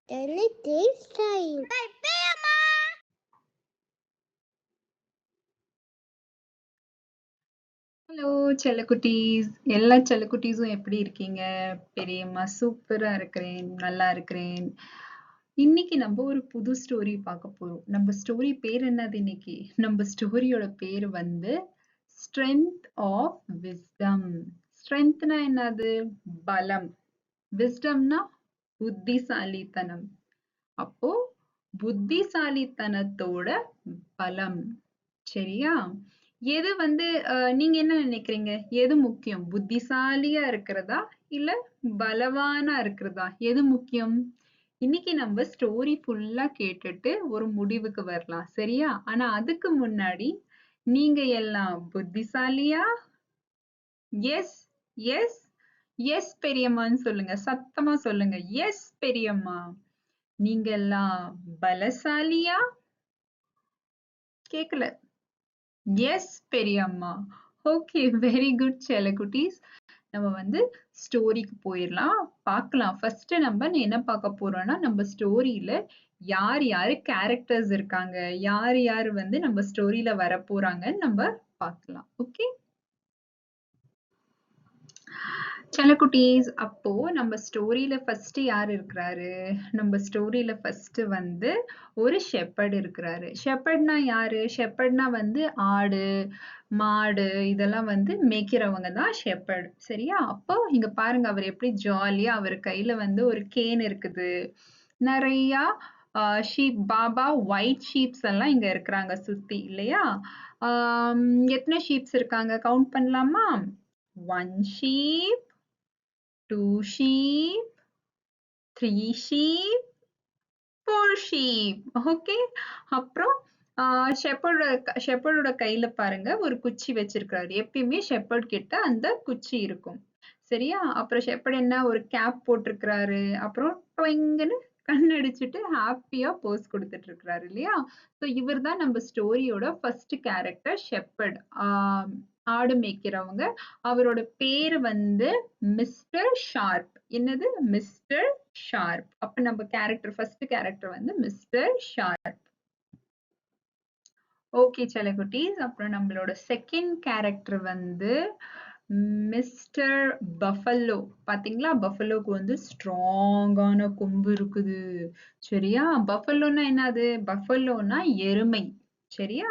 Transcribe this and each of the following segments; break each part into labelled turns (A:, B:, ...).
A: Taste time.
B: Hello செல்லக்குட்டீஸ், எல்லா செல்லக்குட்டீஸும் எப்படி இருக்கீங்க? பெரியம்மா சூப்பரா இருக்கிறேன், நல்லா இருக்கிறேன். இன்னைக்கு நம்ம ஒரு புது ஸ்டோரி பார்க்க போறோம். நம்ம ஸ்டோரி பேர் என்னது இன்னைக்கு? நம்ம ஸ்டோரியோட பேர் வந்து ஸ்ட்ரென்த் ஆஃப் விஸ்டம். ஸ்ட்ரென்த்னா என்னது? பலம். விஸ்டம்னா புத்திசாலித்தனம். அப்போ புத்திசாலித்தனத்தோட பலம். சரியா? எது வந்து நீங்க என்ன நினைக்கிறீங்க? எது முக்கியம்? புத்திசாலியா இருக்கிறதா இல்ல பலவானா இருக்கிறதா? எது முக்கியம்? இன்னைக்கு நம்ம ஸ்டோரி ஃபுல்லா கேட்டுட்டு ஒரு முடிவுக்கு வரலாம். சரியா? ஆனா அதுக்கு முன்னாடி நீங்க எல்லாம் புத்திசாலியா? எஸ் எஸ் எஸ் பெரியம்மான்னு சொல்லுங்க. சத்தமா சொல்லுங்க. எஸ் பெரியம்மா. நீங்க எல்லாம் பலசாலியா? கேக்கல. எஸ் பெரியம்மா. ஓகே, வெரி குட் செல்லக்குட்டீஸ். நம்ம வந்து ஸ்டோரிக்கு போயிடலாம், பார்க்கலாம். ஃபர்ஸ்ட் நம்ம என்ன பார்க்க போறோம்னா, நம்ம ஸ்டோரியில யார் யாரு கேரக்டர்ஸ் இருக்காங்க, யார் யார் வந்து நம்ம ஸ்டோரியில வரப்போறாங்கன்னு நம்ம பார்க்கலாம். ஓகே செல்லக்குட்டீஸ், அப்போ நம்ம ஸ்டோரியில ஃபர்ஸ்ட் யார் இருக்கிறாரு? நம்ம ஸ்டோரியில ஃபர்ஸ்ட் வந்து ஒரு ஷெப்பர்ட் இருக்கிறாரு. ஷெப்பர்ட்னா யாரு? ஷெப்பர்ட்னா வந்து ஆடு, மாடு இதெல்லாம் வந்து மேய்க்கிறவங்க தான் ஷெப்பர்ட். சரியா? அப்போ இங்க பாருங்க, அவர் எப்படி ஜாலியா அவர் கையில வந்து ஒரு கேன் இருக்குது. நிறைய ஷீப், பாபா ஒயிட் ஷீப்ஸ் எல்லாம் இங்க இருக்கிறாங்க சுத்தி, இல்லையா? எத்தனை ஷீப்ஸ் இருக்காங்க? கவுண்ட் பண்ணலாமா? 1 sheep, 2 sheep, 3 sheep, 4 sheep. Okay. அப்புறம் ஷெப்பர்டோட கையில பாருங்க ஒரு குச்சி வச்சிருக்காரு. எப்பயுமே ஷெப்பர்ட் கிட்ட அந்த குச்சி இருக்கும். சரியா? அப்புறம் ஷெப்பர்ட் என்ன ஒரு கேப் போட்டிருக்கிறாரு. அப்புறம் டொயிங்ன்னு கண்ணடிச்சிட்டு ஹாப்பியா போஸ் கொடுத்துட்டு இருக்கிறாரு, இல்லையா? ஸோ இவர் தான் நம்ம ஸ்டோரியோட ஃபர்ஸ்ட் கேரக்டர் ஷெப்பர்ட். ஆடு மேய்க்கிறவங்க. அவரோட பேரு வந்து மிஸ்டர் ஷார்ப். என்னது? Mister sharp. அப்ப நம்ம கேரக்டர் ஃபர்ஸ்ட் கேரக்டர் வந்து மிஸ்டர் ஷார்ப். ஓகே செல்லக்குட்டீஸ், அப்புறம் நம்மளோட செகண்ட் கேரக்டர் வந்து மிஸ்டர் பஃபல்லோ. பாத்தீங்களா? பஃபல்லோக்கு வந்து ஸ்ட்ராங்கான கொம்பு இருக்குது. சரியா? பஃபல்லோன்னா என்னது? பஃபல்லோன்னா எருமை. சரியா?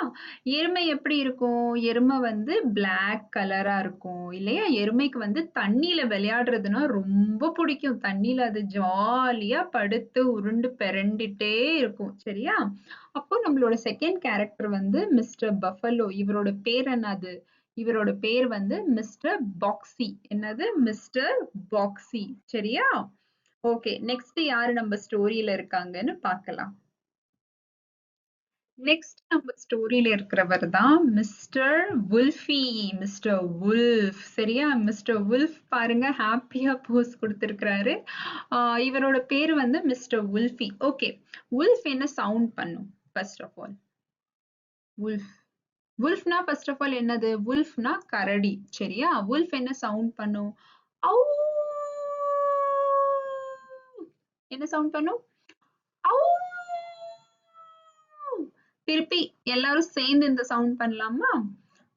B: எருமை எப்படி இருக்கும்? எருமை வந்து பிளாக் கலரா இருக்கும், இல்லையா? எருமைக்கு வந்து தண்ணியில விளையாடுறதுன்னா ரொம்ப பிடிக்கும். தண்ணியில அது ஜாலியா படுத்து உருண்டு பெரண்டிட்டே இருக்கும். சரியா? அப்போ நம்மளோட செகண்ட் கேரக்டர் வந்து மிஸ்டர் பஃபலோ. இவரோட பேர் என்னது? இவரோட பேர் வந்து மிஸ்டர் பாக்ஸி. என்னது? Mister foxy. சரியா? ஓகே, நெக்ஸ்ட் யாரு நம்ம ஸ்டோரியில இருக்காங்கன்னு பார்க்கலாம். நெக்ஸ்ட் நம்ம ஸ்டோரியில இருக்கிறவர் தான் மிஸ்டர் வுல்ஃபி. Mister wolf. சரியா? மிஸ்டர் வுல்ஃப் பாருங்க ஹாப்பியா போஸ் கொடுத்திருக்கிறாரு. இவரோட பேரு வந்து மிஸ்டர் வுல்ஃபி. ஓகே, வுல்ஃப் என்ன சவுண்ட் பண்ணும்? First of all wolf. வுல்ஃப்னா ஃபர்ஸ்ட் ஆஃப் ஆல் என்னது? வுல்ஃப்னா கரடி. சரியா? வுல்ஃப் என்ன சவுண்ட் பண்ணும்? ஔ! என்ன சவுண்ட் பண்ணும்? ஔ! திருப்பி எல்லாரும் சேர்ந்து இந்த சவுண்ட் பண்ணலாமா?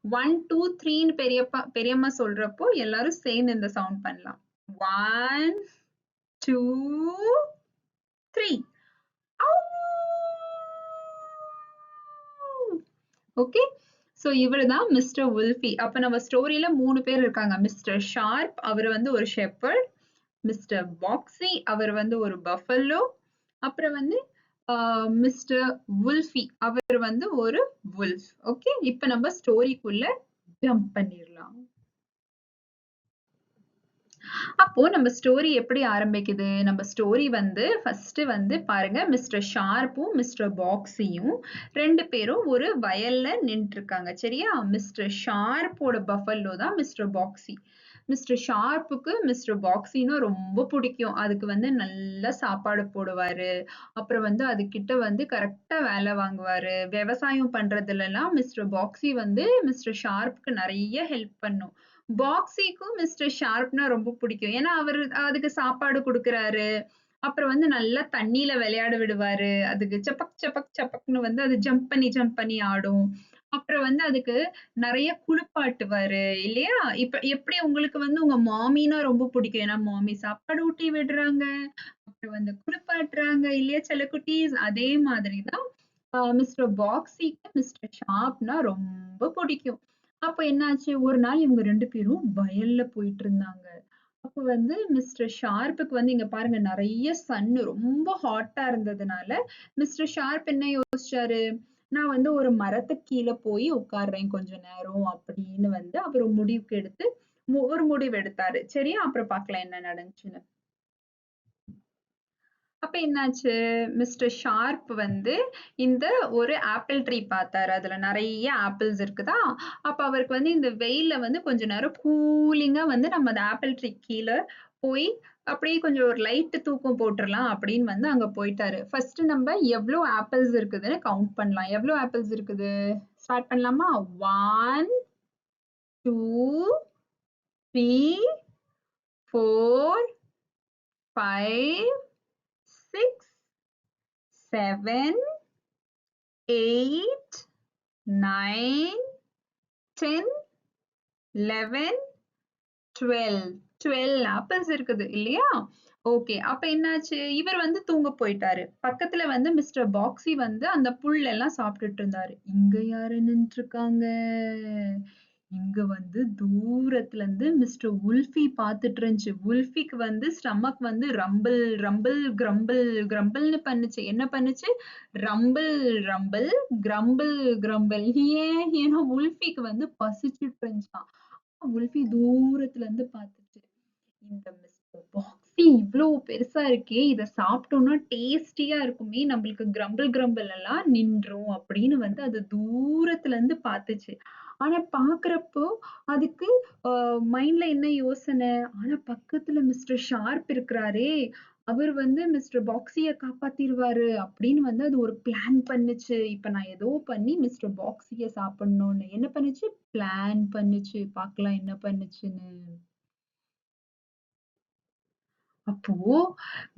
B: 1 2 3ன்னு பெரியம்மா சொல்றப்போ எல்லாரும் சேர்ந்து இந்த சவுண்ட் பண்ணலாம். 1 2 3. ஓகே, சோ இவர்தான் மிஸ்டர் வுல்ஃபி. அப்ப நம்ம ஸ்டோரியில 3 பேர் இருக்காங்க. மிஸ்டர் ஷார்ப், அவர் வந்து ஒரு ஷெப்பர்ட். மிஸ்டர் பாக்ஸி, அவர் வந்து ஒரு பஃபல்லோ. அப்புறம் வந்து மிஸ்டர் வுல்ஃபி, அவர் வந்து ஒரு வுல்ஃப். ஓகே, இப்ப நம்ம ஸ்டோரிக்குள்ள ஜம்ப் பண்ணிடலாம். அப்போ நம்ம ஸ்டோரி எப்படி ஆரம்பிக்குது? நம்ம ஸ்டோரி வந்து ஃபர்ஸ்ட் வந்து பாருங்க, மிஸ்டர் ஷார்ப்பும் மிஸ்டர் பாக்ஸியும் 2 பேரும் ஒரு வயல்ல நின்னுட்டு இருக்காங்க. சரியா? மிஸ்டர் ஷார்ப்போட பஃபல்லோ தான் மிஸ்டர் பாக்ஸி. மிஸ்டர் ஷார்ப்புக்கு மிஸ்டர் பாக்ஸின்னா ரொம்ப பிடிக்கும். அதுக்கு வந்து நல்லா சாப்பாடு போடுவாரு. அப்புறம் வந்து அதுகிட்ட வந்து கரெக்டா வேலை வாங்குவாரு. விவசாயம் பண்றதுலலாம் மிஸ்டர் பாக்ஸி வந்து மிஸ்டர் ஷார்ப்புக்கு நிறைய ஹெல்ப் பண்ணும். பாக்ஸிக்கும் மிஸ்டர் ஷார்ப்னா ரொம்ப பிடிக்கும். ஏன்னா அவரு அதுக்கு சாப்பாடு குடுக்குறாரு. அப்புறம் வந்து நல்லா தண்ணீல விளையாட விடுவாரு. அதுக்கு சப்பக் சப்பக் சப்பக்ன்னு வந்து அது ஜம்ப் பண்ணி ஆடும். அப்புறம் வந்து அதுக்கு நெறைய குளிப்பாட்டுவாரு இல்லையா? இப்ப எப்படி உங்களுக்கு வந்து உங்க மாமின்னா ரொம்ப பிடிக்கும். ஏன்னா மாமி சாப்பாடு ஊட்டி விடுறாங்க. அப்புறம் வந்து குளிப்பாட்டுறாங்க இல்லையா செல்லக்குட்டீஸ்? அதே மாதிரி தான் மிஸ்டர் பாக்ஸிக்கு மிஸ்டர் ஷார்ப்னா ரொம்ப பிடிக்கும். அப்ப என்னாச்சு, ஒரு நாள் இவங்க 2 பேரும் வயல்ல போயிட்டு இருந்தாங்க. அப்ப வந்து மிஸ்டர் ஷார்ப்புக்கு வந்து இங்க பாருங்க நெறைய சன்னு ரொம்ப ஹாட்டா இருந்ததுனால, மிஸ்டர் ஷார்ப் என்ன யோசிச்சாரு, நான் வந்து ஒரு மரத்துக்கு கீழ போய் உட்கார்றேன் கொஞ்ச நேரம் அப்படின்னு வந்து அவரு முடிவுக்கு எடுத்து ஒரு முடிவு எடுத்தாரு. சரியா? அப்புறம் பார்க்கலாம் என்ன நடந்துச்சுன்னு. அப்ப என்னாச்சு, மிஸ்டர் ஷார்ப் வந்து இந்த ஒரு ஆப்பிள் ட்ரீ பார்த்தாரு. அதுல நெறைய ஆப்பிள்ஸ் இருக்குதா, அப்ப அவருக்கு வந்து இந்த வெயில்ல வந்து கொஞ்ச நேரம் கூலிங்கா வந்து நம்ம அந்த ஆப்பிள் ட்ரீ கீழ போய் அப்படியே கொஞ்சம் ஒரு லைட் தூக்கம் போட்டுறலாம் அப்படின்னு வந்து அங்க போயிட்டாரு. ஃபர்ஸ்ட் நம்ம எவ்ளோ ஆப்பிள்ஸ் இருக்குதுன்னு கவுண்ட் பண்ணலாம். எவ்ளோ ஆப்பிள்ஸ் இருக்குது? ஸ்டார்ட் பண்ணலாமா? 1, 2, 3, 4, 5, 6, 7, 8, 9, 10, 11, 12. 12 ஆப்பிள்ஸ் இருக்குது இல்லையா? ஓகே. அப்ப என்னாச்சு? இவர் வந்து தூங்க போயிட்டாரு. பக்கத்துல வந்து மிஸ்டர் பாக்ஸி வந்து அந்த புல்லெல்லாம் சாப்பிட்டுட்டு இருந்தாரு. இங்க யாரு நின்னுட்டுருக்காங்க? இங்க வந்து தூரத்துல இருந்து மிஸ்டர் வுல்ஃபி பாத்துட்டு இருந்துச்சு. வுல்ஃபிக்கு வந்து ஸ்டமக் வந்து ரம்பிள், ரம்பிள், கிரம்பிள், கிரம்பிள்னு பண்ணுச்சு. என்ன பண்ணுச்சு? Rumble, rumble, grumble, crumble. ஏன்னா வுல்ஃபிக்கு வந்து பசிச்சுட்டு இருந்துச்சாம். வுல்ஃபி தூரத்துல இருந்து பாத்துச்சு. இந்த மிஸ்டர் பாக்ஸி இவ்ளோ பெருசா இருக்கே! இத சாப்பிட்டோம்னா டேஸ்டியா இருக்குமே! நம்மளுக்கு கிரம்பிள் கிரம்பிள் எல்லாம் நின்றும் அப்படின்னு வந்து அது தூரத்துல இருந்து பாத்துச்சு. ஆனா பாக்குறப்போ அதுக்கு மைண்ட்ல என்ன யோசனை? ஆனா பக்கத்துல மிஸ்டர் ஷார்ப் இருக்கிறாரே! அவர் வந்து மிஸ்டர் பாக்ஸிய காப்பாத்திருவாரு அப்படின்னு வந்து அது ஒரு பிளான் பண்ணுச்சு. இப்ப நான் ஏதோ பண்ணி மிஸ்டர் பாக்ஸிய சாப்பிடணும்னு. என்ன பண்ணுச்சு? பிளான் பண்ணுச்சு. பார்க்கலாம் என்ன பண்ணுச்சுன்னு. அப்போ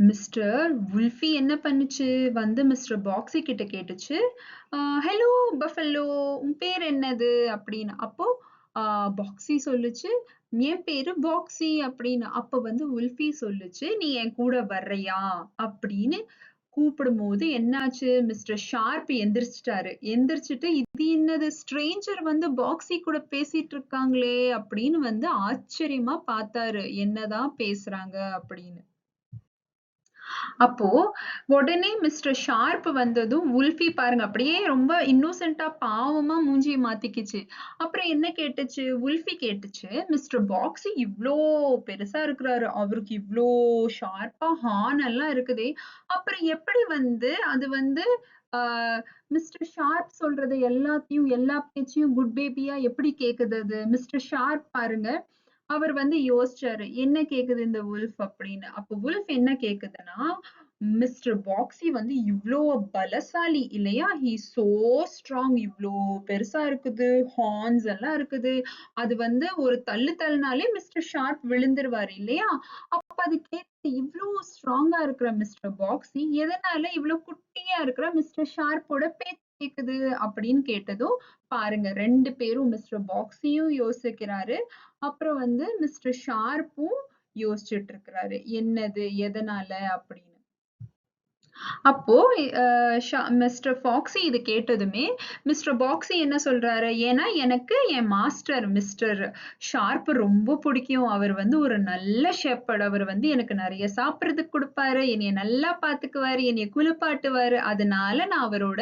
B: மிஸ்டர் வுல்ஃபி என்ன பண்ணுச்சு? வந்து மிஸ்டர் பாக்ஸி கிட்ட கேட்டுச்சு. "ஹலோ பஃபல்லோ, உன் பேர் என்னது?" அப்படின்னு. அப்போ ஆ பாக்ஸி சொல்லுச்சு, "என் பேரு பாக்ஸி" அப்படின்னு. அப்ப வந்து வுல்ஃபி சொல்லுச்சு, "நீ என் கூட வர்றியா?" அப்படின்னு கூப்பிடும்போது என்னாச்சு? Mister sharp எந்திரிச்சுட்டாரு. எந்திரிச்சுட்டு, "இது என்னது ஸ்ட்ரேஞ்சர் வந்து பாக்ஸி கூட பேசிட்டு இருக்காங்களே!" அப்படின்னு வந்து ஆச்சரியமா பார்த்தாரு. என்னதான் பேசுறாங்க அப்படின்னு. அப்போ உடனே மிஸ்டர் ஷார்ப் வந்ததும் வுல்ஃபி பாருங்க அப்படியே ரொம்ப இன்னோசென்ட்டா பாவமா மூஞ்சிய மாத்திக்கிச்சு. அப்புறம் என்ன கேட்டுச்சு? வுல்ஃபி கேட்டுச்சு, மிஸ்டர் பாக்ஸி இவ்ளோ பெருசா இருக்கிறாரு. அவருக்கு இவ்ளோ ஷார்ப்பா ஹார்ன் எல்லாம் இருக்குதே. அப்புறம் எப்படி வந்து அது வந்து ஆ மிஸ்டர் ஷார்ப் சொல்றது எல்லாத்தையும் எல்லா பேச்சையும் குட் பேபியா எப்படி கேக்குது அது? மிஸ்டர் ஷார்ப் பாருங்க. அவர் வந்து யோசிச்சாரு. என்ன கேக்குது இந்த வுல்ஃப் அப்படின்னு. அப்ப வுல்ஃப் என்ன கேக்குதுன்னா, மிஸ்டர் பாக்ஸி வந்து இவ்ளோ பலசாலி இல்லையா? He is so strong. இவ்ளோ பெருசா இருக்குது. ஹார்ன்ஸ் எல்லாம் இருக்குது. அது வந்து ஒரு தள்ளு தள்ளுனாலே மிஸ்டர் ஷார்ப் விழுந்துருவாரு இல்லையா? அப்ப அது கேக்குது இவ்ளோ ஸ்ட்ராங்கா இருக்கிற மிஸ்டர் பாக்ஸி எதனால இவ்ளோ குட்டியா இருக்கிற மிஸ்டர் ஷார்ப்போட பேச்சு கேக்குது அப்படின்னு கேட்டதும் பாருங்க 2 பேரும் மிஸ்டர் பாக்ஸியும் யோசிக்கிறாரு. அப்புறம் வந்து மிஸ்டர் ஷார்ப்பும் யோசிச்சுட்டு இருக்கிறாரு. என்னது? எதனால? அப்படின்னு. அப்போ மிஸ்டர் ஃபாக்ஸி இது கேட்டதுமே, மிஸ்டர் பாக்ஸி என்ன சொல்றாரு? ஏன்னா எனக்கு என் மாஸ்டர் மிஸ்டர் ஷார்ப் ரொம்ப பிடிக்கும். அவர் வந்து ஒரு நல்ல ஷெப்பர்ட். அவர் வந்து எனக்கு நெறைய சாப்பிடுறதுக்கு குடுப்பாரு. என்னைய நல்லா பாத்துக்குவாரு. என்னைய குளிப்பாட்டுவாரு. அதனால நான் அவரோட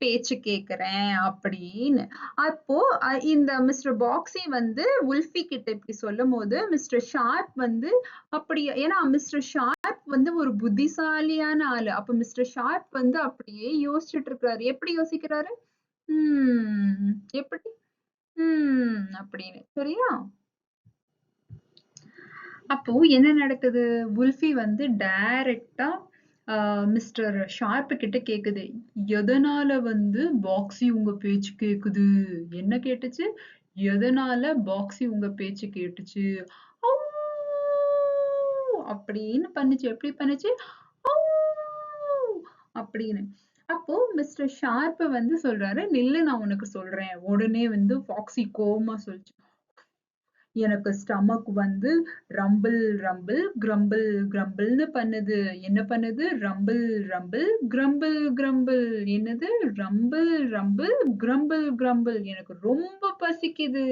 B: பேச்சு கேட்கிறேன் அப்படின்னு. அப்போ இந்த மிஸ்டர் பாக்ஸி வந்து வுல்ஃபி கிட்ட இப்படி சொல்லும்போது, மிஸ்டர் ஷார்ப் வந்து அப்படி ஏன்னா மிஸ்டர் ஷார்ப் வந்து ஒரு புத்திசாலியான ஆளு. அப்ப மிஸ்டர் ஷார்ப் வந்து அப்படியே யோசிச்சுட்டு இருக்கிறாரு. எப்படி யோசிக்கிறாரு? "ஹம், எப்படி? அப்படின்னு. சரியா? அப்போ என்ன நடக்குது? வுல்ஃபி வந்து டைரக்ட்டா மிஸ்டர் ஷார்ப் கிட்ட கேக்குது. எதனால வந்து பாக்ஸி உங்க பேச்சு கேக்குது? என்ன கேட்டுச்சு? எதனால பாக்ஸி உங்க பேச்சு கேட்டுச்சு? "ஔ" அப்படின்னு பண்ணுச்சு. எப்படி பண்ணுச்சு? அப்படின்னு. அப்போ மிஸ்டர் ஷார்ப் வந்து சொல்றாரு, நில்லு நான் உனக்கு சொல்றேன். உடனே வந்து ஃபாக்ஸி கோவமா சொல்லுச்சு, எனக்கு ஸ்டமக் வந்து ரம்பிள் ரம்பிள் கிரம்பிள் கிரம்பிள்னு பண்ணுது. என்ன பண்ணுது? Rumble rumble grumble grumble. என்னது? Rumble rumble grumble grumble. எனக்கு ரொம்ப பசிக்குது.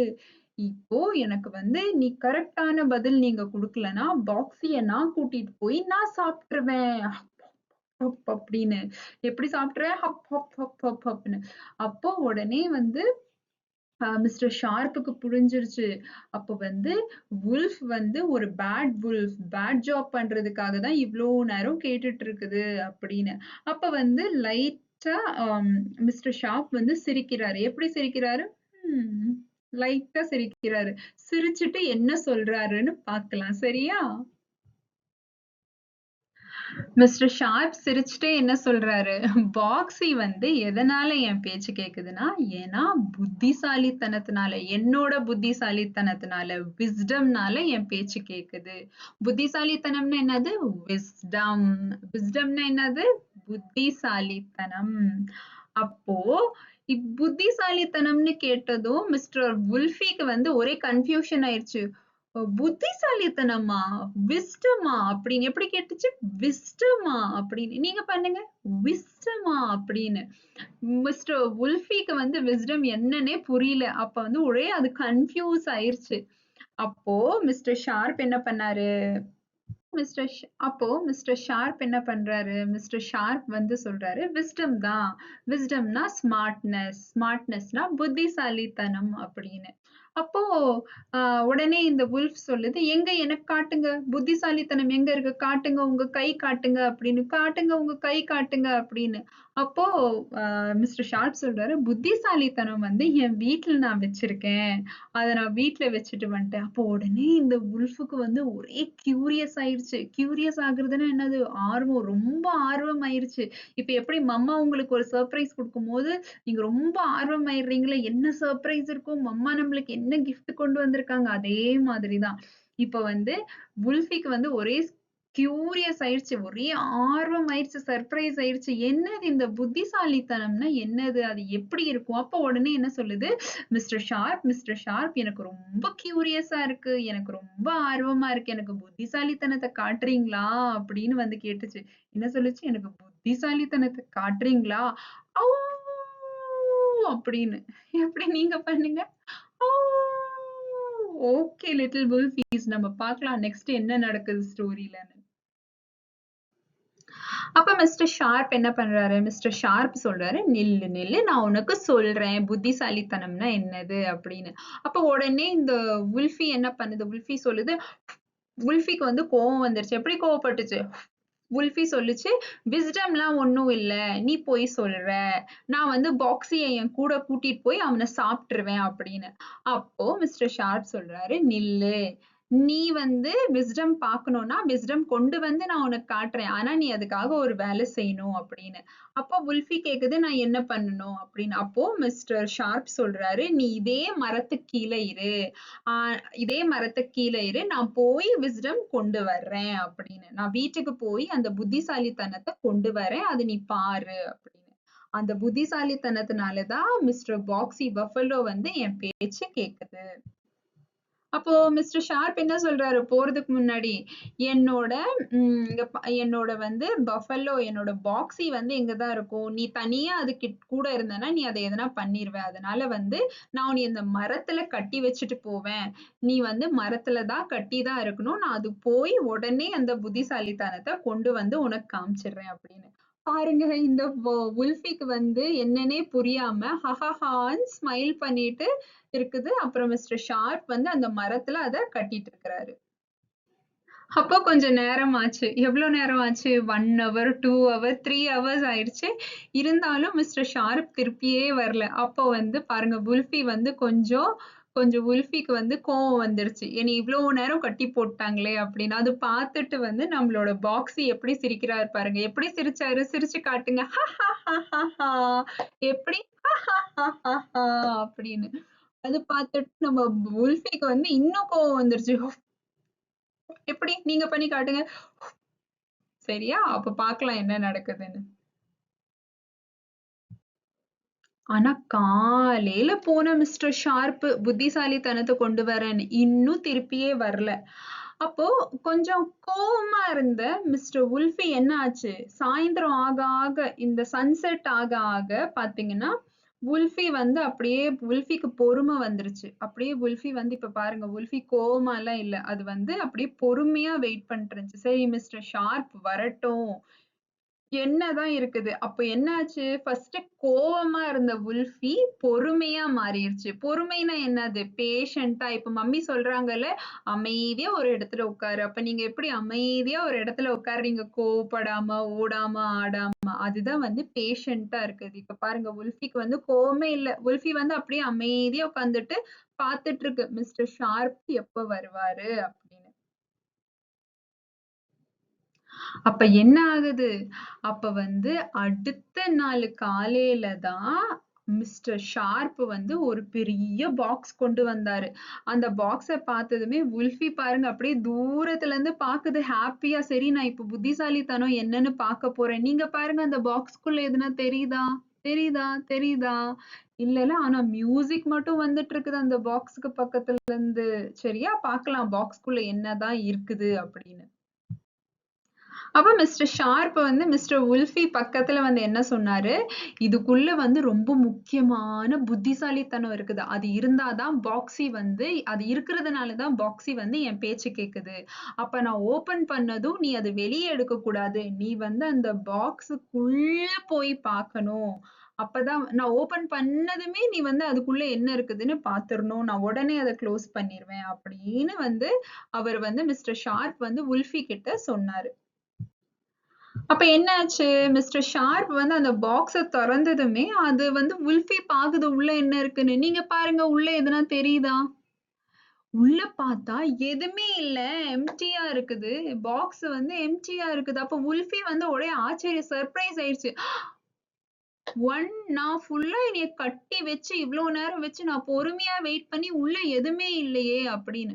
B: இப்போ எனக்கு வந்து நீ கரெக்டான பதில் நீங்க குடுக்கலன்னா பாக்ஸிய நான் கூட்டிட்டு போய் நான் சாப்பிட்டுருவேன் அப்படின்னு. எப்படி சாப்பிட்டுருவேன்? ஹப் ஹப் ஹப் ஹப் ஹப்னு. அப்போ உடனே வந்து மிஸ்டர் ஷார்ப்புக்கு புரிஞ்சிருச்சு. அப்ப வந்து வுல்ஃப் வந்து ஒரு பேட் ஜாப் பண்றதுக்காக தான் இவ்ளோ நேரம் கேட்டுட்டு இருக்குது அப்படின்னு. அப்ப வந்து லைட்டா மிஸ்டர் ஷார்ப் வந்து சிரிக்கிறாரு. எப்படி சிரிக்கிறாரு? ம். லைட்டா சிரிக்கிறாரு. சிரிச்சுட்டு என்ன சொல்றாருன்னு பார்க்கலாம். சரியா? மிஸ்டர் ஷார்ப் சிரிச்சுட்டே என்ன சொல்றாரு? பாக்ஸி வந்து எதனால என் பேச்சு கேக்குதுன்னா, ஏன்னா புத்திசாலித்தனத்தினால, என்னோட புத்திசாலித்தனத்தினால, விஸ்டம்னால என் பேச்சு கேக்குது. புத்திசாலித்தனம்னா என்னது? விஸ்டம். விஸ்டம்னா என்னது? புத்திசாலித்தனம். அப்போ புத்திசாலித்தனம்னு கேட்டதும் மிஸ்டர் வுல்ஃபிக்கு வந்து ஒரே கன்ஃபியூஷன் ஆயிருச்சு. புத்திசாலித்தனமா? விஸ்டமா? அப்படின்னு எப்படி கேட்டுச்சு? விஸ்டமா? அப்படின்னு. நீங்க பண்ணுங்க. விஸ்டமா? அப்படின்னு. மிஸ்டர் வுல்ஃபிக்கு வந்து விஸ்டம் என்னன்னே புரியல. அப்ப வந்து ஒரே அது கன்ஃபியூஸ் ஆயிருச்சு. அப்போ மிஸ்டர் ஷார்ப் என்ன பண்ணாரு? அப்போ மிஸ்டர் ஷார்ப் என்ன பண்றாரு? மிஸ்டர் ஷார்ப் வந்து சொல்றாரு, விஸ்டம் தான். விஸ்டம்னா ஸ்மார்ட்னஸ். ஸ்மார்ட்னஸ்னா புத்திசாலித்தனம் அப்படின்னு. அப்போ உடனே இந்த வுல்ஃப் சொல்லுது, எங்க எனக்கு காட்டுங்க. புத்திசாலித்தனம் எங்க இருக்கு? காட்டுங்க, உங்க கை காட்டுங்க அப்படின்னு. காட்டுங்க, உங்க கை காட்டுங்க அப்படின்னு. அப்போ மிஸ்டர் ஷார்ப் சொல்றாரு, புத்திசாலித்தனம் வந்து என் வீட்ல நான் வச்சிருக்கேன். அத நான் வீட்ல வச்சுட்டு வந்துட்டேன். அப்போ உடனே இந்த வுல்ஃப்க்கு வந்து ஒரே கியூரியஸ் ஆயிருச்சு. கியூரியஸ் ஆகுறதுன்னா என்னது? ஆர்வம். ரொம்ப ஆர்வம் ஆயிருச்சு. இப்ப எப்படி மம்மா உங்களுக்கு ஒரு சர்ப்ரைஸ் குடுக்கும்போது, நீங்க ரொம்ப ஆர்வம் ஆயிடுறீங்கல்ல, என்ன சர்ப்ரைஸ் இருக்கும்? மம்மா நம்மளுக்கு என்ன கிஃப்ட் கொண்டு வந்திருக்காங்க? அதே மாதிரி தான். இப்ப வந்து வுல்ஃபிக்கு வந்து ஒரே கியூரியஸ் ஆயிடுச்சு. ஒரே ஆர்வம் ஆயிடுச்சு. சர்ப்ரைஸ் ஆயிடுச்சு. என்னது இந்த புத்திசாலித்தனம்னா என்னது? அது எப்படி இருக்கும்? அப்ப உடனே என்ன சொல்லுது? மிஸ்டர் ஷார்ப் எனக்கு ரொம்ப கியூரியஸா இருக்கு. எனக்கு ரொம்ப ஆர்வமா இருக்கு. எனக்கு புத்திசாலித்தனத்த காட்டுறீங்களா? அப்படின்னு வந்து கேட்டுச்சு. என்ன சொல்லுச்சு? எனக்கு புத்திசாலித்தனத்த காட்டுறீங்களா? ஔ! அப்படின்னு. எப்படி நீங்க பண்ணுங்க? ஔ! Okay little wolfies. நம்ம பார்க்கலாம் நெக்ஸ்ட் என்ன நடக்குது ஸ்டோரிலன்னு. அப்ப மிஸ்டர் ஷார்ப் என்ன பண்றாரு? மிஸ்டர் ஷார்ப் சொல்றாரு, நில்லு நில்லு நான் உனக்கு சொல்றேன். புத்திசாலித்தனம்னா என்னது அப்படின்னு. அப்ப உடனே இந்த வுல்ஃபி என்ன பண்ணுது? வுல்ஃபி சொல்லுது, வுல்ஃபிக்கு வந்து கோவம் வந்துருச்சு. எப்படி கோவப்பட்டுச்சு? வுல்ஃபி சொல்லுச்சு, விஸ்டம்லாம் ஒண்ணும் இல்ல. நீ போய் சொல்ற. நான் வந்து பாக்ஸிய என் கூட கூட்டிட்டு போய் அவன சாப்பிட்டுருவேன் அப்படின்னு. அப்போ மிஸ்டர் ஷார்ப் சொல்றாரு, நில்லு. நீ வந்து விஸ்டம் பார்க்கணும்னா, விஸ்டம் கொண்டு வந்து நான் உனக்கு காட்டுறேன். ஆனா நீ அதுக்காக ஒரு வேலை செய்யணும் அப்படின்னு. அப்போ வுல்ஃபி கேக்குது, நான் என்ன பண்ணணும் அப்படின்னு. அப்போ மிஸ்டர் ஷார்ப் சொல்றாரு, நீ இதே மரத்துக்கு கீழ இரு. இதே மரத்துக்கு கீழ இரு. நான் போய் விஸ்டம் கொண்டு வர்றேன் அப்படின்னு. நான் வீட்டுக்கு போய் அந்த புத்திசாலித்தனத்த கொண்டு வரேன். அது நீ பாரு அப்படின்னு. அந்த புத்திசாலித்தனத்தினாலதான் மிஸ்டர் பாக்ஸி பஃபலோ வந்து என் பேச்ச கேக்குது. அப்போ மிஸ்டர் ஷார்ப் என்ன சொல்றாரு போறதுக்கு முன்னாடி? என்னோட என்னோட வந்து பஃபலோ என்னோட பாக்ஸி வந்து இங்கதான் இருக்கும். நீ தனியா அது கூட இருந்தனா நீ அதை எதனா பண்ணிருவ. அதனால வந்து நான் உன்னை இந்த மரத்துல கட்டி வச்சுட்டு போவேன். நீ வந்து மரத்துல தான் கட்டி தான் இருக்கணும். நான் அது போய் உடனே அந்த புத்திசாலித்தனத்தை கொண்டு வந்து உனக்கு காமிச்சிடுறேன் அப்படின்னு. பாருங்க இந்த வுல்ஃபிக்கு வந்து என்னன்னே புரியாம ஹஹஹான்னு ஸ்மைல் பண்ணிட்டு இருக்குது. அப்புறம் மிஸ்டர் ஷார்ப் வந்து அந்த மரத்துல அத கட்டிட்டு இருக்கிறாரு. அப்போ கொஞ்சம் நேரம் ஆச்சு. எவ்வளவு நேரம் ஆச்சு? 1 ஹவர், 2 ஹவர், 3 ஹவர்ஸ் ஆயிடுச்சு. இருந்தாலும் மிஸ்டர் ஷார்ப் திருப்பியே வரல. அப்போ வந்து பாருங்க வுல்ஃபி வந்து கொஞ்சம் கொஞ்சம் வுல்ஃபிக்கு வந்து கோவம் வந்துருச்சு. என்னை இவ்வளவு நேரம் கட்டி போட்டாங்களே அப்படின்னு. அது பார்த்துட்டு வந்து நம்மளோட பாக்ஸி எப்படி சிரிக்கிறாரு பாருங்க. எப்படி சிரிச்சாரு? சிரிச்சு காட்டுங்க. எப்படி? அப்படின்னு. அது பார்த்துட்டு நம்ம வுல்ஃபிக்கு வந்து இன்னும் கோவம் வந்துருச்சு. எப்படி? நீங்க பண்ணி காட்டுங்க. சரியா? அப்ப பார்க்கலாம் என்ன நடக்குதுன்னு. ஆனா காலையில போன மிஸ்டர் ஷார்ப் புத்திசாலித்தனத்தை கொண்டு வரேன்னு இன்னும் திருப்பியே வரல. அப்போ கொஞ்சம் கோவமா இருந்த மிஸ்டர் உல்ஃபி என்ன ஆச்சு? சாயந்தரம் ஆக ஆக இந்த சன்செட் ஆக ஆக பாத்தீங்கன்னா உல்ஃபி வந்து அப்படியே உல்ஃபிக்கு பொறுமை வந்துருச்சு. அப்படியே உல்ஃபி வந்து இப்ப பாருங்க உல்ஃபி கோவமா எல்லாம் இல்ல. அது வந்து அப்படியே பொறுமையா வெயிட் பண்ணிட்டு இருந்துச்சு. சரி மிஸ்டர் ஷார்ப் வரட்டும். என்னதான் இருக்குது. அப்ப என்ன ஆச்சு? ஃபர்ஸ்ட் கோவமா இருந்த உல்ஃபி பொறுமையா மாறிருச்சு. பொறுமைனா என்னது? பேஷண்டா இப்ப மம்மி சொல்றாங்கல்ல, அமைதியா ஒரு இடத்துல உட்காரு. அப்ப நீங்க எப்படி அமைதியா ஒரு இடத்துல உட்கார்றீங்க? கோவப்படாம, ஓடாம, ஆடாம. அதுதான் வந்து பேஷண்டா இருக்குது. இப்ப பாருங்க உல்ஃபிக்கு வந்து கோவமே இல்ல. உல்ஃபி வந்து அப்படியே அமைதியா உட்கார்ந்துட்டு பார்த்துட்டு இருக்கு. மிஸ்டர் ஷார்ப் எப்ப வருவாரு அப்படின்னு. அப்ப என்ன ஆகுது? அப்ப வந்து அடுத்த நாள் காலையில தான் மிஸ்டர் ஷார்ப் வந்து ஒரு பெரிய பாக்ஸ் கொண்டு வந்தாரு. அந்த பாக்ஸ பார்த்ததுமே உல்ஃபி பாருங்க அப்படியே தூரத்துல இருந்து பாக்குது ஹாப்பியா. சரி நான் இப்ப புத்திசாலித்தனம் என்னன்னு பார்க்க போறேன். நீங்க பாருங்க அந்த பாக்ஸ்க்குள்ள எதுனா தெரியுதா? தெரியுதா? தெரியுதா? இல்லல ஆனா மியூசிக் மட்டும் வந்துட்டு இருக்குது அந்த பாக்ஸ்க்கு பக்கத்துல இருந்து. சரியா பார்க்கலாம் பாக்ஸ்க்குள்ள என்னதான் இருக்குது அப்படின்னு. அப்ப மிஸ்டர் ஷார்ப் வந்து மிஸ்டர் உல்ஃபி பக்கத்துல வந்து என்ன சொன்னாரு, இதுக்குள்ள வந்து ரொம்ப முக்கியமான புத்திசாலித்தனம் இருக்குது. அது இருந்தாதான் பாக்ஸி வந்து அது இருக்கிறதுனால தான் பாக்ஸி வந்து என் பேச்சு கேக்குது. அப்ப நான் ஓபன் பண்ணதும் நீ அது வெளிய எடுக்கக் கூடாது. நீ வந்து அந்த பாக்ஸுக்குள்ள போய் பார்க்கணும். அப்பதான் நான் ஓபன் பண்ணதுமே நீ வந்து அதுக்குள்ள என்ன இருக்குதுன்னு பாத்துறணும். நான் உடனே அத க்ளோஸ் பண்ணிருவேன் அப்படின்னு வந்து அவர் வந்து மிஸ்டர் ஷார்ப் வந்து உல்ஃபி கிட்ட சொன்னாரு. அப்ப என்ன ஆச்சு? மிஸ்டர் ஷார்ப் வந்து அந்த பாக்ஸ தொறந்ததுமே, அது வந்து உல்ஃபி பாக்குது உள்ள என்ன இருக்குன்னு. நீங்க பாருங்க உள்ள எதுனா தெரியுதா? உள்ள பார்த்தா எதுவுமே இல்ல. எம்ப்டியா இருக்குது. பாக்ஸ் வந்து எம்ப்டியா இருக்குது. அப்ப உல்ஃபி வந்து ஒரே சர்ப்ரைஸ் ஆயிடுச்சு. நான் ஃபுல்லா என்னைய கட்டி வச்சு இவ்ளோ நேரம் வச்சு நான் பொறுமையா வெயிட் பண்ணி உள்ள எதுவுமே இல்லையே அப்படின்னு.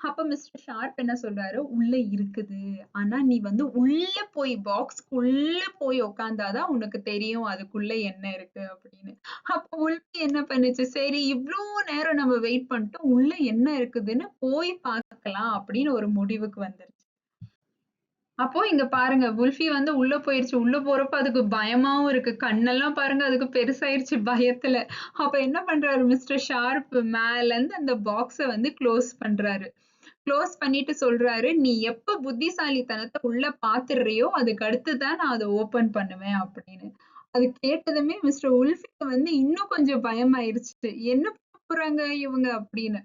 B: அப்ப மிஸ்டர் ஷார்ப் என்ன சொல்றாரு, உள்ள இருக்குது. ஆனா நீ வந்து உள்ள போய் பாக்ஸ்க்குள்ள போய் உட்கார்ந்தாதான் உனக்கு தெரியும் அதுக்குள்ள என்ன இருக்கு அப்படின்னு. அப்ப உல்ஃபி என்ன பண்ணுச்சு, சரி இவ்ளோ நேரம் நம்ம வெயிட் பண்ணிட்டோம். உள்ள என்ன இருக்குதுன்னு போய் பார்க்கலாம் அப்படின்னு ஒரு முடிவுக்கு வந்துருச்சு. அப்போ இங்க பாருங்க உல்ஃபி வந்து உள்ள போயிருச்சு. உள்ள போறப்ப அதுக்கு பயமாவும் இருக்கு. கண்ணெல்லாம் பாருங்க அதுக்கு பெருசாயிருச்சு பயத்துல. அப்ப என்ன பண்றாரு மிஸ்டர் ஷார்ப் மேல இருந்து அந்த பாக்ஸ வந்து க்ளோஸ் பண்றாரு. க்ளோஸ் பண்ணிட்டு சொல்றாரு, "நீ எப்ப புத்திசாலித்தனத்த உள்ள பாத்துடுறியோ, அதுக்கு அடுத்து தான் நான் அத ஓப்பன் பண்ணுவேன்" அப்படின்னு. அது கேட்டதுமே மிஸ்டர் உல்ஃபிக்கு வந்து இன்னும் கொஞ்சம் பயமாயிருச்சு. என்ன பண்ண போறாங்க இவங்க அப்படின்னு.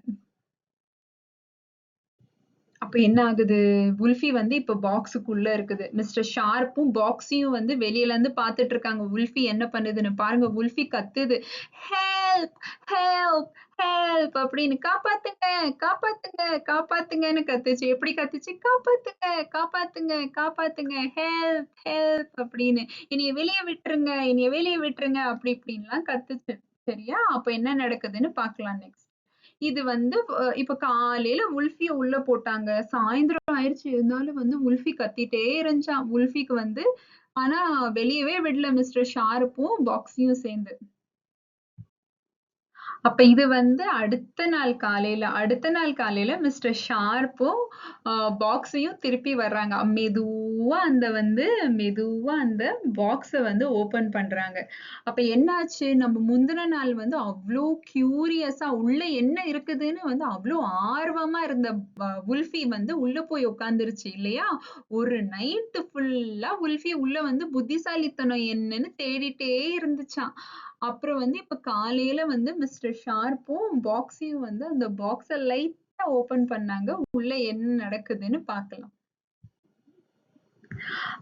B: அப்ப என்ன ஆகுது? உல்ஃபி வந்து இப்ப பாக்ஸுக்குள்ள இருக்குது. மிஸ்டர் ஷார்ப்பும் பாக்ஸையும் வந்து வெளியில இருந்து பார்த்துட்டு இருக்காங்க. உல்ஃபி என்ன பண்ணுதுன்னு. பாருங்க உல்ஃபி கத்துது. ஹெல்ப்! ஹெல்ப்! ஹெல்ப்! அப்படின்னு காப்பாத்துங்க! காப்பாத்துங்க! காப்பாத்துங்கன்னு கத்துச்சு. எப்படி கத்துச்சு? காப்பாத்துங்க! காப்பாத்துங்க! காப்பாத்துங்க! ஹெல்ப்! ஹெல்ப்! அப்படின்னு. என்னைய வெளிய விட்டுருங்க! என்னைய வெளிய விட்டுருங்க! அப்படி இப்படின்லாம் கத்துச்சு. சரியா? அப்ப என்ன நடக்குதுன்னு பார்க்கலாம் நெக்ஸ்ட். இது வந்து இப்ப காலையில உல்ஃபிய உள்ள போட்டாங்க. சாயந்தரம் ஆயிருச்சு. இருந்தாலும் வந்து உல்ஃபி கத்திட்டே இருந்துச்சாம். உல்ஃபிக்கு வந்து ஆனா வெளியவே விடல மிஸ்டர் ஷார்ப்பும், பாக்ஸியும் சேர்ந்து. அப்ப இது வந்து அடுத்த நாள் காலையில மிஸ்டர் ஷார்ப்பும் பாக்ஸையும் திருப்பி வர்றாங்க. மெதுவா அந்த பாக்ஸ வந்து ஓபன் பண்றாங்க. அப்ப என்னாச்சு நம்ம முந்தின நாள் வந்து அவ்ளோ கியூரியஸா உள்ள என்ன இருக்குதுன்னு வந்து அவ்ளோ ஆர்வமா இருந்த உல்ஃபி வந்து உள்ள போய் உட்கார்ந்துருச்சு இல்லையா? ஒரு நைட் ஃபுல்லா உல்ஃபி உள்ள வந்து புத்திசாலித்தனம் என்னன்னு தேடிட்டே இருந்துச்சாம். அப்புறம் வந்து இப்ப காலையில வந்து மிஸ்டர் ஷார்ப்பும், பாக்ஸியும் வந்து அந்த பாக்ஸ லைட்டா ஓப்பன் பண்ணாங்க. உள்ள என்ன நடக்குதுன்னு பார்க்கலாம்.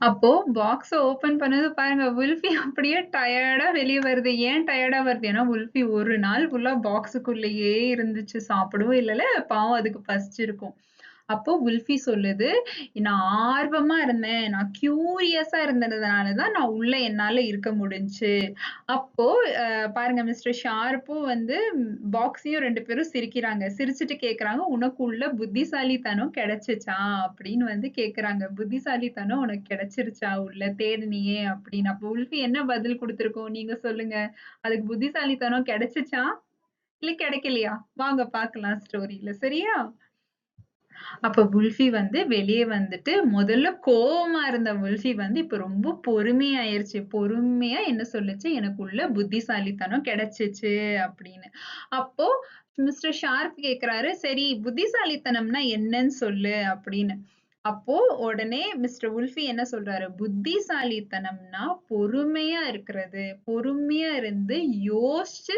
B: அப்போ பாக்ஸ ஓப்பன் பண்ணது பாருங்க, உல்ஃபி அப்படியே டயர்டா வெளிய வருது. ஏன் டயர்டா வருது? ஏன்னா உல்ஃபி ஒரு நாள் ஃபுல்லா பாக்ஸுக்குள்ளேயே இருந்துச்சு. சாப்பிடவும் இல்லல, பாவம் அதுக்கு பசிச்சிருக்கும். அப்போ உல்ஃபி சொல்லுது, நான் ஆர்வமா இருந்தேன், நான் கியூரியஸா இருந்ததுனாலதான் நான் உள்ள என்னால இருக்க முடிஞ்சுச்சு. அப்போ பாருங்க மிஸ்டர் ஷார்ப்பும் வந்து பாக்ஸையும் 2 பேரும் சிரிக்கிறாங்க. சிரிச்சுட்டு கேக்குறாங்க, உனக்குள்ள புத்திசாலித்தனம் கிடைச்சுச்சா அப்படின்னு வந்து கேக்குறாங்க. புத்திசாலித்தனம் உனக்கு கிடைச்சிருச்சா உள்ள தேடுனியே அப்படின்னு. அப்போ உல்ஃபி என்ன பதில் கொடுத்திருக்கோம் நீங்க சொல்லுங்க. அதுக்கு புத்திசாலித்தனம் கிடைச்சுச்சா இல்ல கிடைக்கலையா? வாங்க பார்க்கலாம் ஸ்டோரியில. சரியா? அப்ப வுல்ஃபி வந்து வெளியே வந்துட்டு முதல்ல கோவமா இருந்த வுல்ஃபி வந்து இப்ப ரொம்ப பொறுமையாயிருச்சு. பொறுமையா என்ன சொல்லுச்சு, எனக்குள்ள புத்திசாலித்தனம் கிடைச்சுச்சு அப்படின்னு. அப்போ மிஸ்டர் ஷார்ப் கேக்குறாரு, சரி புத்திசாலித்தனம்னா என்னன்னு சொல்லு அப்படின்னு. அப்போ உடனே மிஸ்டர் வுல்ஃபி என்ன சொல்றாரு, புத்திசாலித்தனம்னா பொறுமையா இருக்கிறது. பொறுமையா இருந்து யோசிச்சு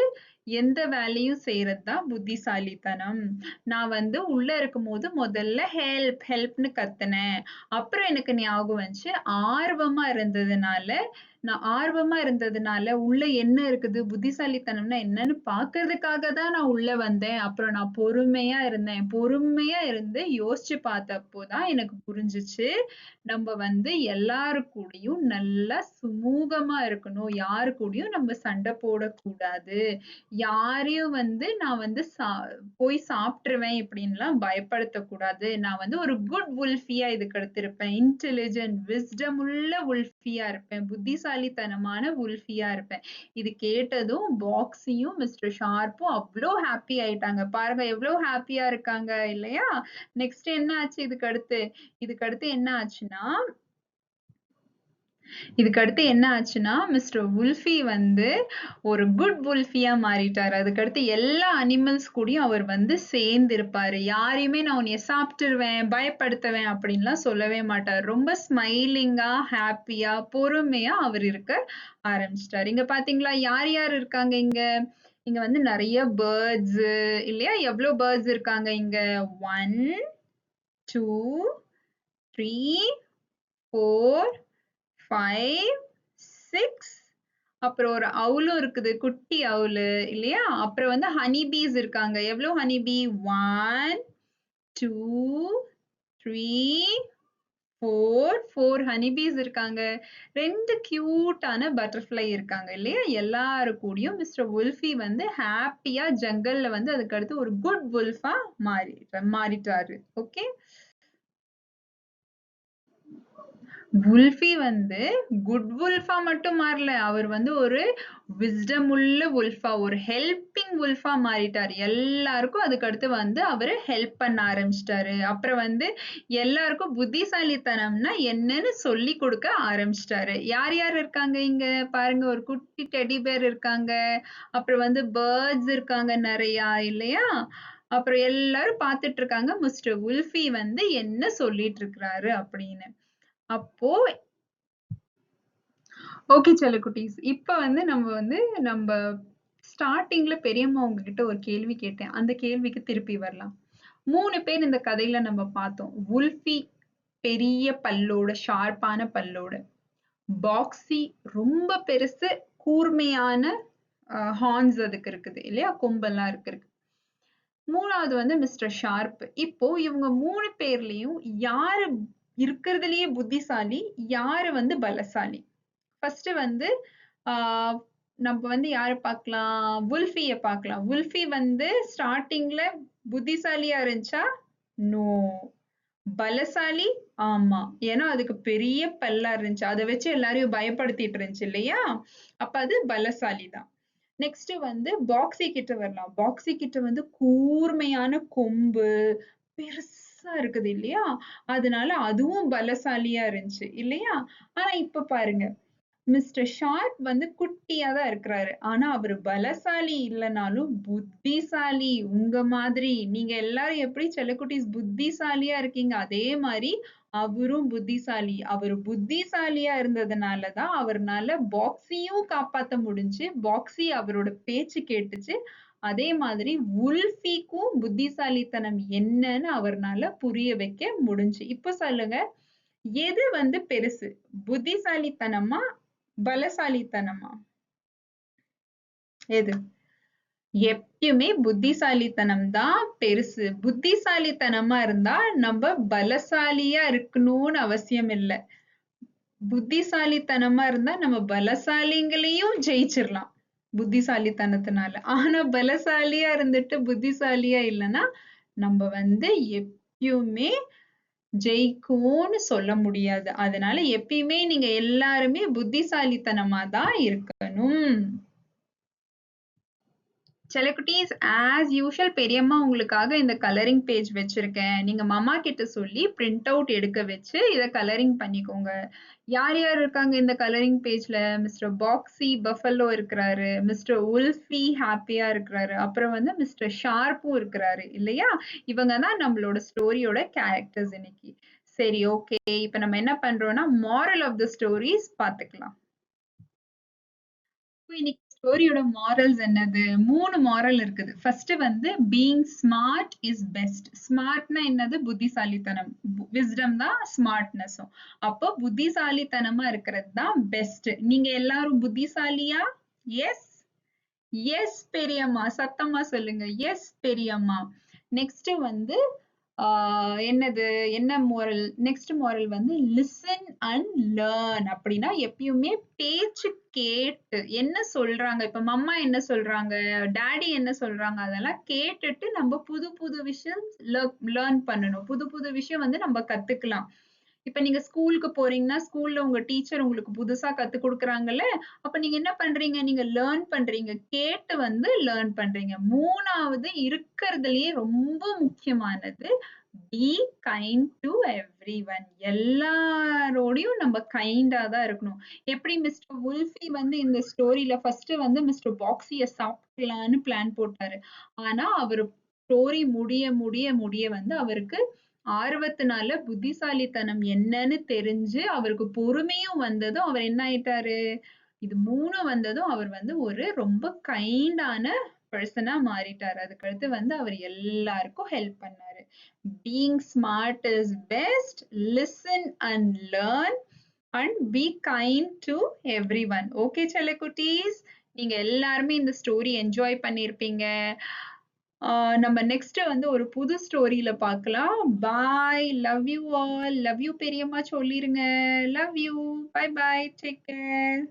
B: எந்த வேலையும் செய்யறதுதான் புத்திசாலித்தனம். நான் வந்து உள்ள இருக்கும்போது முதல்ல ஹெல்ப் ஹெல்ப்னு கத்துனேன். அப்புறம் எனக்கு ஞாபகம் வந்துச்சு, ஆர்வமா இருந்ததுனால உள்ள என்ன இருக்குது, புத்திசாலித்தனம்னா என்னன்னு பாக்குறதுக்காக தான் நான் உள்ள வந்தேன். அப்புறம் நான் பொறுமையா இருந்தேன். பொறுமையா இருந்து யோசிச்சு பார்த்தப்போதான் எனக்கு புரிஞ்சுச்சு, நம்ம வந்து எல்லாரு கூடயும் நல்லா சுமூகமா இருக்கணும். யாரு கூடயும் நம்ம சண்டை போடக்கூடாது. யாரையும் வந்து நான் வந்து போய் சாப்பிட்டுருவேன் இப்படின்லாம் பயப்படுத்தக்கூடாது. நான் வந்து ஒரு குட் வுல்ஃபியா இதுக்கு எடுத்திருப்பேன். இன்டெலிஜென்ட், விஸ்டம் உள்ள வுல்ஃபியா இருப்பேன். புத்திசாலித்தனமான வுல்ஃபியா இருப்பேன். இது கேட்டதும் பாக்ஸியும் மிஸ்டர் ஷார்ப்பும் அவ்வளோ ஹாப்பி ஆயிட்டாங்க. பாருங்க எவ்வளவு ஹாப்பியா இருக்காங்க இல்லையா? நெக்ஸ்ட் என்ன ஆச்சு இதுக்கு அடுத்து என்ன ஆச்சுன்னா மிஸ்டர் வுல்ஃபி வந்து ஒரு குட் வுல்ஃபியா மாறிட்டாரு. அதுக்கடுத்து எல்லா அனிமல்ஸ் கூடயும் அவர் வந்து சேர்ந்து இருப்பாரு. யாரையுமே நான் உன்னைய சாப்பிட்டுருவேன், பயப்படுத்துவேன் அப்படின்லாம் சொல்லவே மாட்டார். ரொம்ப ஸ்மைலிங்கா, ஹாப்பியா, பொறுமையா அவர் இருக்க ஆரம்பிச்சிட்டாரு. இங்க பாத்தீங்களா யார் யார் இருக்காங்க இங்க? இங்க வந்து நிறைய பேர்ட்ஸ் இல்லையா? எவ்வளவு பேர்ட்ஸ் இருக்காங்க இங்க? 1 2 3 4 5 6 அப்புறம் ஒரு அவுலும் இருக்குது, குட்டி அவுலு இல்லையா? அப்புறம் வந்து ஹனி பீஸ் இருக்காங்க. எவ்வளவு ஹனி பீ? 1 2 3 4 ஹனி பீஸ் இருக்காங்க. 2 கியூட்டான பட்டர்ஃப்ளை இருக்காங்க இல்லையா? எல்லாரு கூடயும் மிஸ்டர் வுல்ஃபி வந்து ஹாப்பியா ஜங்கல்ல வந்து அதுக்கு அடுத்து ஒரு குட் வுல்ஃபா மாறிட்டாரு. ஓகே. வுல்ஃபி வந்து குட் வுல்ஃபா மட்டும் மாறல. அவர் வந்து ஒரு விஸ்டம் உள்ள வுல்ஃபா, ஒரு ஹெல்பிங் வுல்ஃபா மாறிட்டாரு. எல்லாருக்கும் அதுக்கு அடுத்து வந்து அவரு ஹெல்ப் பண்ண ஆரம்பிச்சிட்டாரு. அப்புறம் வந்து எல்லாருக்கும் புத்திசாலித்தனம்னா என்னன்னு சொல்லி கொடுக்க ஆரம்பிச்சிட்டாரு. யார் யார் இருக்காங்க இங்க பாருங்க, ஒரு குட்டி டெடி பேர் இருக்காங்க. அப்புறம் வந்து பேர்ட்ஸ் இருக்காங்க நிறைய இல்லையா? அப்புறம் எல்லாரும் பார்த்துட்டு இருக்காங்க மிஸ்டர் வுல்ஃபி வந்து என்ன சொல்லிட்டு இருக்கிறாரு அப்படின்னு. அப்போ ஓகே செல்லக்குட்டீஸ், இப்ப வந்து நம்ம ஸ்டார்டிங்ல பெரியம்மா உங்ககிட்ட ஒரு கேள்வி கேட்டேன். அந்த கேள்விக்கு திருப்பி வரலாம். 3 பேர் இந்த கதையில நம்ம பார்த்தோம். வுல்ஃபி பெரிய பல்லோட, ஷார்ப்பான பல்லோட. பாக்ஸி ரொம்ப பெருசு, கூர்மையான ஹார்ன்ஸ் அதுக்கு இருக்குது இல்லையா? கொம்பெல்லாம் இருக்கு. 3வது வந்து மிஸ்டர் ஷார்ப். இப்போ இவங்க 3 பேர்லயும் யாரு இருக்கிறதுலயே புத்திசாலி, யாரு வந்து பலசாலி? ஃபர்ஸ்ட் வந்து நம்ம வந்து யாரை பார்க்கலாம்? வுல்ஃபிய பார்க்கலாம். வுல்ஃபி வந்து ஸ்டார்டிங்ல புத்திசாலியா இருந்துச்சா? நோ. பலசாலி? ஆமா. ஏன்னா அதுக்கு பெரிய பல்லா இருந்துச்சு. அதை வச்சு எல்லாரையும் பயப்படுத்திட்டு இருந்துச்சு இல்லையா? அப்ப அது பலசாலி தான். நெக்ஸ்ட் வந்து பாக்ஸி கிட்ட வரலாம். பாக்ஸி கிட்ட வந்து கூர்மையான கொம்பு, பெருசா இருக்குது இல்லையா? அதனால அதுவும் பலசாலியா இருந்துச்சு இல்லையா? ஆனா இப்ப பாருங்க, மிஸ்டர் ஷார்ப் வந்து குட்டியா தான் இருக்கிறாரு. ஆனா அவரு பலசாலி இல்லைனாலும் புத்திசாலி. உங்க மாதிரி நீங்க எல்லாரும் எப்படி செல்லக்குட்டீஸ் புத்திசாலியா இருக்கீங்க, அதே மாதிரி அவரும் புத்திசாலி. அவரு புத்திசாலியா இருந்ததுனாலதான் அவர்னால பாக்ஸியும் காப்பாத்த முடிஞ்சு. பாக்ஸி அவரோட பேச்சு கேட்டுச்சு. அதே மாதிரி வுல்ஃபிக்கும் புத்திசாலித்தனம் என்னன்னு அவர்னால புரிய வைக்க முடிஞ்சு. இப்ப சொல்லுங்க, எது வந்து பெருசு, புத்திசாலித்தனமா பலசாலித்தனமா? எது? எப்பயுமே புத்திசாலித்தனம் தான் பெருசு. புத்திசாலித்தனமா இருந்தா நம்ம பலசாலியா இருக்கணும்னு அவசியம் இல்ல. புத்திசாலித்தனமா இருந்தா நம்ம பலசாலிங்களையும் ஜெயிச்சிரலாம். புத்திசாலித்தனத்தினால. ஆனா பலசாலியா இருந்துட்டு புத்திசாலியா இல்லன்னா, நம்ம வந்து எப்பயுமே ஜெயிக்குவோம்னு சொல்ல முடியாது. அதனால எப்பயுமே நீங்க எல்லாருமே புத்திசாலித்தனமா தான் இருக்கணும். செல்லக்குட்டீஸ், ஆஸ் யூஷுவல் பெரியம்மா உங்களுக்காக இந்த கலரிங் பேஜ் வச்சிருக்கேன். நீங்க மம்மா கிட்ட சொல்லி பிரிண்ட் அவுட் எடுக்க வச்சு இத கலரிங் பண்ணிக்கோங்க. யார் யார் இருக்காங்க இந்த கலரிங் பேஜ்ல? மிஸ்டர் பாக்ஸி பஃபலோ இருக்கிறாரு, மிஸ்டர் உல்ஃபி ஹாப்பியா இருக்கிறாரு, அப்புறம் வந்து மிஸ்டர் ஷார்ப்பும் இருக்கிறாரு இல்லையா? இவங்க தான் நம்மளோட ஸ்டோரியோட கேரக்டர்ஸ் இன்னைக்கு. சரி, ஓகே. இப்ப நம்ம என்ன பண்றோம்னா மாரல் ஆஃப் த ஸ்டோரிஸ் பாத்துக்கலாம். இன்னைக்கு ஸ்டோரியோட மாரல்ஸ் என்னது? 3 மாரல் இருக்குது. ஃபர்ஸ்ட் வந்து பீயிங் ஸ்மார்ட் இஸ் பெஸ்ட். ஸ்மார்ட்னா என்னது? புத்திசாலித்தனம். விஸ்டம் தான் ஸ்மார்ட்னஸும். அப்போ புத்திசாலித்தனமா இருக்கிறது தான் பெஸ்ட். நீங்க எல்லாரும் புத்திசாலியா? எஸ். எஸ் பெரியம்மா, சத்தமா சொல்லுங்க. எஸ் பெரியம்மா. நெக்ஸ்ட் வந்து என்னது? என்ன மோரல்? நெக்ஸ்ட் மோரல் வந்து லிசன் அண்ட் லேர்ன். அப்படின்னா எப்பயுமே பேச்சு கேட்டு என்ன சொல்றாங்க, இப்ப மம்மா என்ன சொல்றாங்க, டாடி என்ன சொல்றாங்க, அதெல்லாம் கேட்டுட்டு நம்ம புது புது விஷயம் லேர்ன் பண்ணணும். புது புது விஷயம் வந்து நம்ம கத்துக்கலாம். இப்ப நீங்க ஸ்கூலுக்கு போறீங்கன்னா ஸ்கூல்ல உங்க டீச்சர் உங்களுக்கு புதுசா கத்து கொடுக்குறாங்கல்ல, அப்ப நீங்க என்ன பண்றீங்க? நீங்க லேர்ன் பண்றீங்க. கேட்டு வந்து லேர்ன் பண்றீங்க. 3வது இருக்கிறதுலயே ரொம்ப முக்கியமானது பி கைண்ட் டு எவ்ரிஒன். எல்லாரோடையும் நம்ம கைண்டா தான் இருக்கணும். எப்படி மிஸ்டர் வுல்ஃபி வந்து இந்த ஸ்டோரியில ஃபர்ஸ்ட் வந்து மிஸ்டர் பாக்ஸிய சாப்பிடலான்னு பிளான் போட்டாரு. ஆனா அவரு ஸ்டோரி முடிய முடிய முடிய வந்து அவருக்கு ஆர்வத்தினால புத்திசாலித்தனம் என்னன்னு தெரிஞ்சு அவருக்கு பொறுமையும் வந்ததும் அவர் என்ன ஆயிட்டாரு? இது 3 வந்ததும் அவர் வந்து ஒரு ரொம்ப கைண்டான பெர்சனா மாறிட்டாரு. அதுக்கடுத்து வந்து அவர் எல்லாருக்கும் ஹெல்ப் பண்ணாரு. Being smart is best, listen and learn and be kind to everyone. Okay செல்லக்குட்டீஸ், நீங்க எல்லாருமே இந்த ஸ்டோரி என்ஜாய் பண்ணிருப்பீங்க. நம்ம நெக்ஸ்ட் வந்து ஒரு புது ஸ்டோரியில பார்க்கலாம். Bye. Love you all. Love you பெரியம்மா சொல்லிருங்க. Love you. Bye bye. Take care.